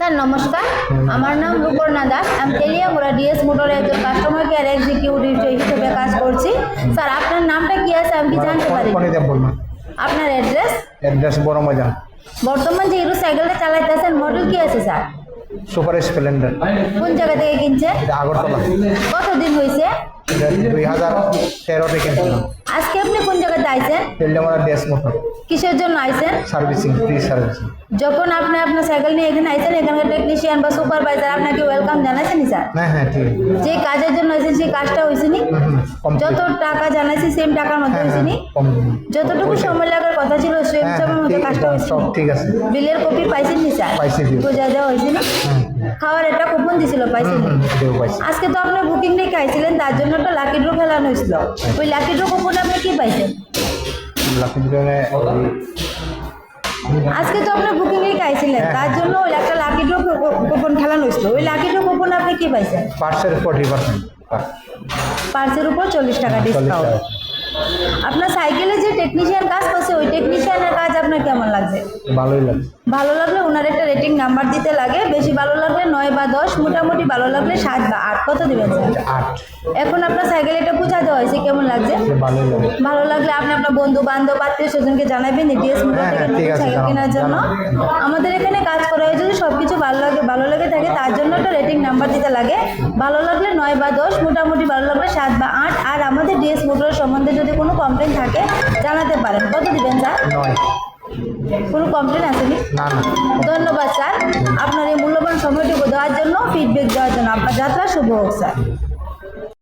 Sir নমস্কার, আমার নাম রূপর্ণা দাস। আমি তেলিয়ামুড়া ডিএস মোটরের একজন কাস্টমার কেয়ার এক্সিকিউটিভ হিসেবে কাজ করছি। স্যার আপনার নামটা কি আছে আমি কি জানতে পারি? আপনার অ্যাড্রেস বড় ময়দান, বর্তমান যে হিরো সাইকেলটা চালাইতেছেন মডেল কি আছে স্যার? Super Splendor. কোন জায়গা থেকে কিনছেন? এটা আগরতলা। কতদিন হয়েছে? 2013 কিনছিলাম। আজকে আপনি কোন জায়গাতে আইছেন? তেলিয়ামুড়া ডিএস মোটর কিসের জন্য আইছেন? Servicing, free servicing. যখন আপনি আপনার সাইকেল নিয়ে এখানে আইছেন, এখানকার টেকনিশিয়ান বা সুপারভাইজার আপনাকে ওয়েলকাম জানাইছেন স্যার? হ্যাঁ ঠিক। যে কাজের জন্য আইছেন সেই কাজটা হয়েছে নি? যত টাকা জানাইছি সেম টাকার মধ্যে হয়েছে নি? যতটুকু সময় লাগার কথা ছিল সেই সময়ের মধ্যে কাজটা হয়েছে? সব ঠিক আছে। বিলের কপি পাইছেন নি স্যার? পাইছি। বোঝা দেওয়া হয়েছে নি? খাওয়ার একটা কুপন দিছিল পাইছেন নি? আজকে তো আপনি বুকিং রেখে আইছিলেন, তার জন্য একটা লাকি ড্র খেলানো হয়েছিল। ওই লাকি ড্র কুপন আপনি কি পাইছেন? আজকে তো আপনি বুকিং রেখে আইছিলেন, তার জন্য ওই একটা লাকি ড্র কুপন খেলানো হয়েছিল। ওই লাকি ড্র কুপন আপনি কি পাইছেন? পার্সের 40%। পার্সের উপর 40 টাকা ডিসকাউন্ট। আপনার সাইকেলে যে টেকনিশিয়ান কাজ করছে ওই টেকনিশিয়ানের কাজ আপনার কেমন লাগছে? ভালোই লাগে। ভালো লাগলে ওনার একটা রেটিং নাম্বার দিতে লাগে। বেশি ভালো লাগলে 9 বা 10, মোটামুটি ভালো লাগলে 7 বা 8। কত দিবেন স্যার? 8। এখন আপনার সাইকেল এটা বুঝা দেওয়া হয়েছে, কেমন লাগছে? ভালোই লাগে। ভালো লাগলে আপনি আপনার বন্ধু বান্ধব আত্মীয় স্বজনকে জানাবেন ডিএস মোটর থেকে নতুন সাইকেল কেনার জন্য। আমাদের এখানে কাজ করা হয় যদি সবকিছু ভালো লাগে থাকে, তার জন্য একটা রেটিং নাম্বার দিতে লাগে। ভালো লাগলে 9 বা 10, মোটামুটি ভালো লাগলে 7 বা 8। আর আমাদের ডিএস মোটরের সম্বন্ধে যদি কোনো কমপ্লেন থাকে জানাতে পারেন। কত দিবেন স্যার? 9। কোনো কমপ্লেন আসেনি? না। ধন্যবাদ স্যার আপনার এই মূল্যবান সময়টুকু দেওয়ার জন্য, ফিডব্যাক দেওয়ার জন্য। আপনার যাত্রা শুভ হোক স্যার।